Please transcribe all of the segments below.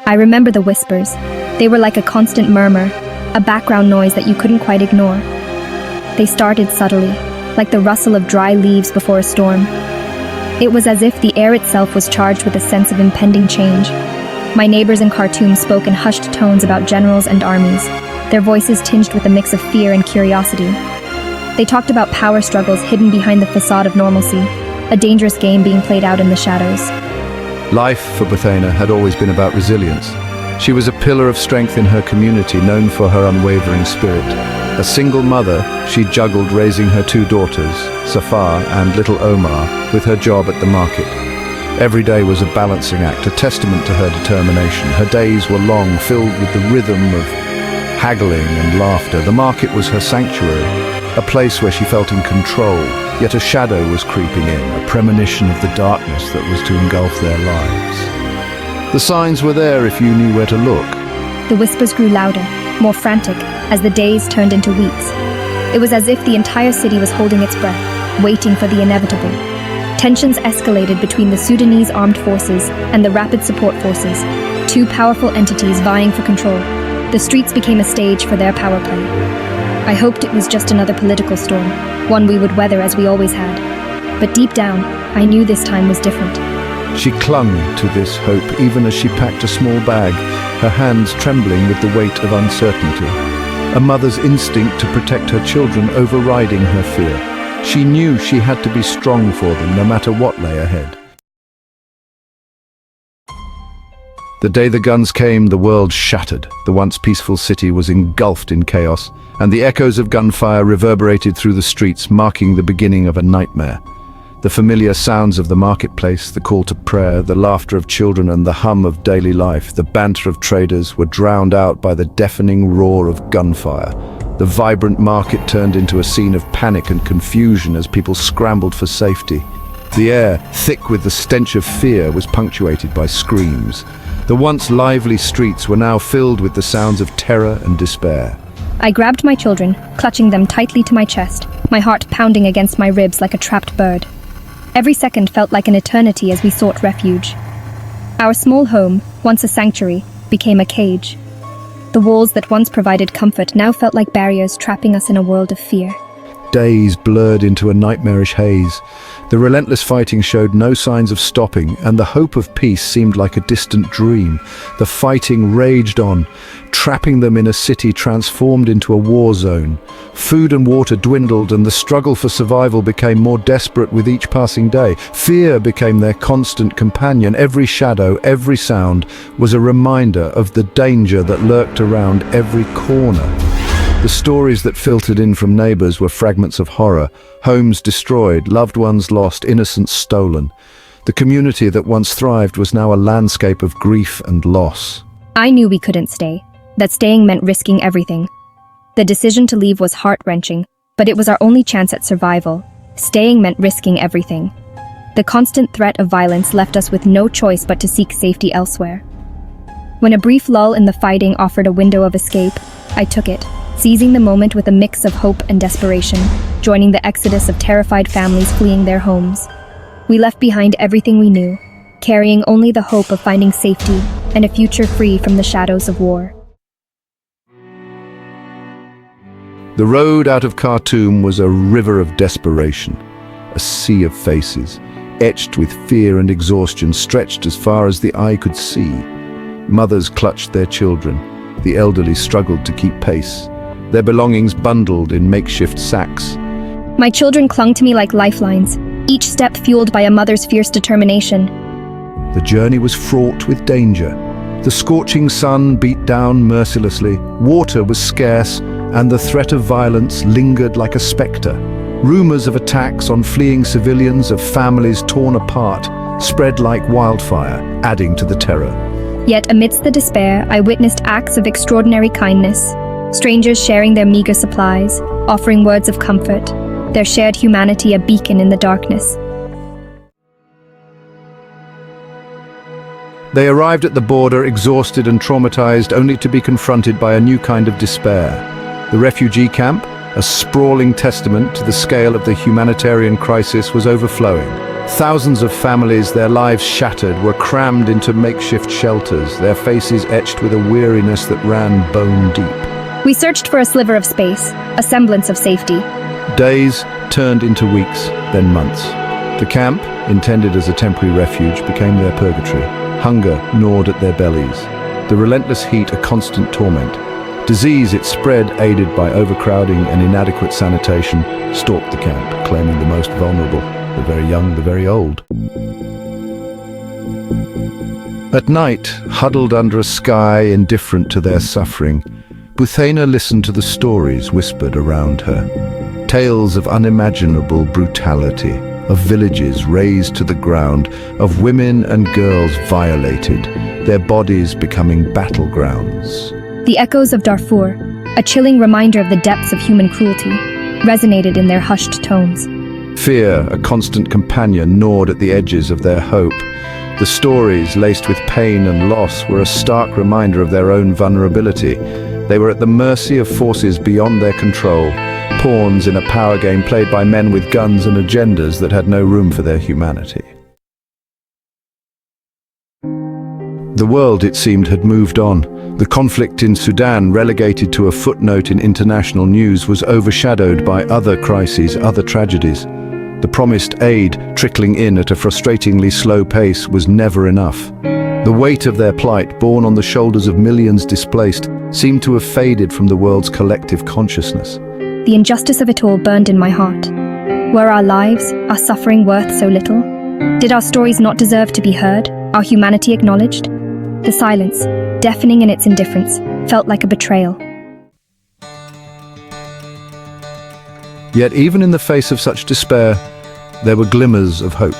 I remember the whispers. They were like a constant murmur, a background noise that you couldn't quite ignore. They started subtly, like the rustle of dry leaves before a storm. It was as if the air itself was charged with a sense of impending change. My neighbors in Khartoum spoke in hushed tones about generals and armies, their voices tinged with a mix of fear and curiosity. They talked about power struggles hidden behind the facade of normalcy, a dangerous game being played out in the shadows. Life for Buthena had always been about resilience. She was a pillar of strength in her community, known for her unwavering spirit. A single mother, she juggled raising her two daughters, Safar and little Omar, with her job at the market. Every day was a balancing act, a testament to her determination. Her days were long, filled with the rhythm of haggling and laughter. The market was her sanctuary, a place where she felt in control, yet a shadow was creeping in, a premonition of the darkness that was to engulf their lives. The signs were there if you knew where to look. The whispers grew louder, more frantic, as the days turned into weeks. It was as if the entire city was holding its breath, waiting for the inevitable. Tensions escalated between the Sudanese Armed Forces and the Rapid Support Forces, two powerful entities vying for control. The streets became a stage for their power play. I hoped it was just another political storm, one we would weather as we always had. But deep down, I knew this time was different. She clung to this hope even as she packed a small bag, her hands trembling with the weight of uncertainty. A mother's instinct to protect her children overriding her fear. She knew she had to be strong for them, no matter what lay ahead. The day the guns came, the world shattered. The once peaceful city was engulfed in chaos, and the echoes of gunfire reverberated through the streets, marking the beginning of a nightmare. The familiar sounds of the marketplace, the call to prayer, the laughter of children and the hum of daily life, the banter of traders were drowned out by the deafening roar of gunfire. The vibrant market turned into a scene of panic and confusion as people scrambled for safety. The air, thick with the stench of fear, was punctuated by screams. The once lively streets were now filled with the sounds of terror and despair. I grabbed my children, clutching them tightly to my chest, my heart pounding against my ribs like a trapped bird. Every second felt like an eternity as we sought refuge. Our small home, once a sanctuary, became a cage. The walls that once provided comfort now felt like barriers trapping us in a world of fear. Days blurred into a nightmarish haze. The relentless fighting showed no signs of stopping, and the hope of peace seemed like a distant dream. The fighting raged on, trapping them in a city transformed into a war zone. Food and water dwindled, and the struggle for survival became more desperate with each passing day. Fear became their constant companion. Every shadow, every sound was a reminder of the danger that lurked around every corner. The stories that filtered in from neighbors were fragments of horror, homes destroyed, loved ones lost, innocents stolen. The community that once thrived was now a landscape of grief and loss. I knew we couldn't stay, that staying meant risking everything. The decision to leave was heart-wrenching, but it was our only chance at survival. Staying meant risking everything. The constant threat of violence left us with no choice but to seek safety elsewhere. When a brief lull in the fighting offered a window of escape, I took it, seizing the moment with a mix of hope and desperation, joining the exodus of terrified families fleeing their homes. We left behind everything we knew, carrying only the hope of finding safety and a future free from the shadows of war. The road out of Khartoum was a river of desperation, a sea of faces, etched with fear and exhaustion, stretched as far as the eye could see. Mothers clutched their children. The elderly struggled to keep pace, their belongings bundled in makeshift sacks. My children clung to me like lifelines, each step fueled by a mother's fierce determination. The journey was fraught with danger. The scorching sun beat down mercilessly, water was scarce, and the threat of violence lingered like a spectre. Rumors of attacks on fleeing civilians, of families torn apart, spread like wildfire, adding to the terror. Yet amidst the despair, I witnessed acts of extraordinary kindness. Strangers sharing their meager supplies, offering words of comfort, their shared humanity a beacon in the darkness. They arrived at the border exhausted and traumatized, only to be confronted by a new kind of despair. The refugee camp, a sprawling testament to the scale of the humanitarian crisis, was overflowing. Thousands of families, their lives shattered, were crammed into makeshift shelters, their faces etched with a weariness that ran bone deep. We searched for a sliver of space, a semblance of safety. Days turned into weeks, then months. The camp, intended as a temporary refuge, became their purgatory. Hunger gnawed at their bellies. The relentless heat a constant torment. Disease, it spread, aided by overcrowding and inadequate sanitation, stalked the camp, claiming the most vulnerable, the very young, the very old. At night, huddled under a sky indifferent to their suffering, Buthaina listened to the stories whispered around her. Tales of unimaginable brutality, of villages razed to the ground, of women and girls violated, their bodies becoming battlegrounds. The echoes of Darfur, a chilling reminder of the depths of human cruelty, resonated in their hushed tones. Fear, a constant companion, gnawed at the edges of their hope. The stories, laced with pain and loss, were a stark reminder of their own vulnerability. They were at the mercy of forces beyond their control, pawns in a power game played by men with guns and agendas that had no room for their humanity. The world, it seemed, had moved on. The conflict in Sudan, relegated to a footnote in international news, was overshadowed by other crises, other tragedies. The promised aid, trickling in at a frustratingly slow pace, was never enough. The weight of their plight, borne on the shoulders of millions displaced, seemed to have faded from the world's collective consciousness. The injustice of it all burned in my heart. Were our lives, our suffering worth so little? Did our stories not deserve to be heard, our humanity acknowledged? The silence, deafening in its indifference, felt like a betrayal. Yet even in the face of such despair, there were glimmers of hope.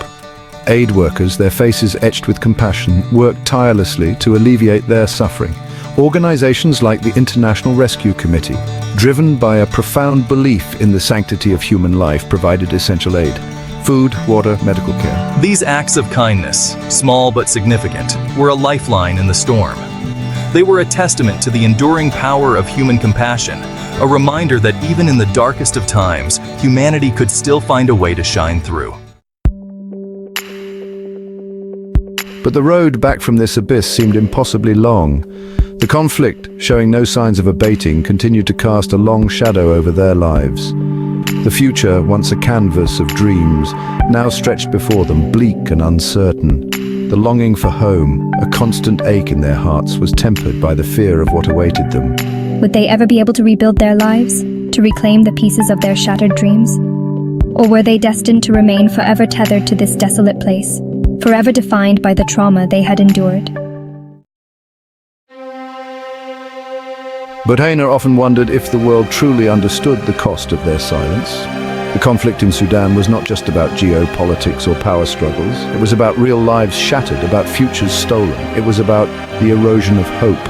Aid workers, their faces etched with compassion, worked tirelessly to alleviate their suffering. Organizations like the International Rescue Committee, driven by a profound belief in the sanctity of human life, provided essential aid. Food, water, medical care. These acts of kindness, small but significant, were a lifeline in the storm. They were a testament to the enduring power of human compassion, a reminder that even in the darkest of times, humanity could still find a way to shine through. But the road back from this abyss seemed impossibly long. The conflict, showing no signs of abating, continued to cast a long shadow over their lives. The future, once a canvas of dreams, now stretched before them, bleak and uncertain. The longing for home, a constant ache in their hearts, was tempered by the fear of what awaited them. Would they ever be able to rebuild their lives, to reclaim the pieces of their shattered dreams? Or were they destined to remain forever tethered to this desolate place, forever defined by the trauma they had endured? Buthaina often wondered if the world truly understood the cost of their silence. The conflict in Sudan was not just about geopolitics or power struggles. It was about real lives shattered, about futures stolen. It was about the erosion of hope,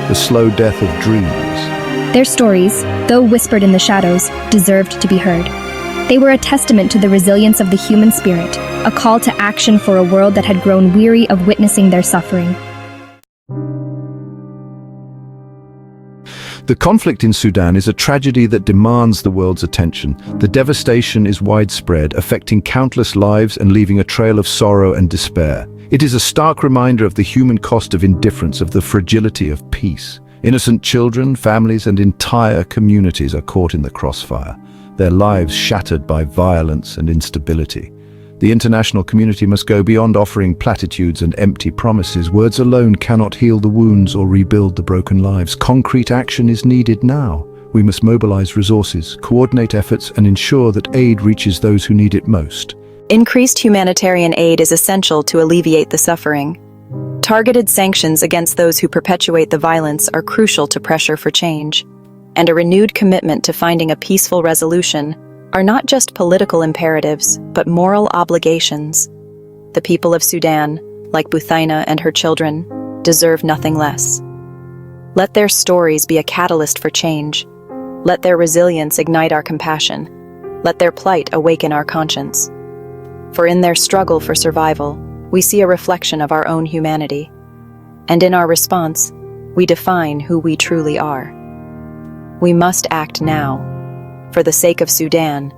the slow death of dreams. Their stories, though whispered in the shadows, deserved to be heard. They were a testament to the resilience of the human spirit, a call to action for a world that had grown weary of witnessing their suffering. The conflict in Sudan is a tragedy that demands the world's attention. The devastation is widespread, affecting countless lives and leaving a trail of sorrow and despair. It is a stark reminder of the human cost of indifference, of the fragility of peace. Innocent children, families, and entire communities are caught in the crossfire, their lives shattered by violence and instability. The international community must go beyond offering platitudes and empty promises. Words alone cannot heal the wounds or rebuild the broken lives. Concrete action is needed now. We must mobilize resources, coordinate efforts, and ensure that aid reaches those who need it most. Increased humanitarian aid is essential to alleviate the suffering. Targeted sanctions against those who perpetuate the violence are crucial to pressure for change. And a renewed commitment to finding a peaceful resolution are not just political imperatives, but moral obligations. The people of Sudan, like Buthaina and her children, deserve nothing less. Let their stories be a catalyst for change. Let their resilience ignite our compassion. Let their plight awaken our conscience. For in their struggle for survival, we see a reflection of our own humanity. And in our response, we define who we truly are. We must act now, for the sake of Sudan,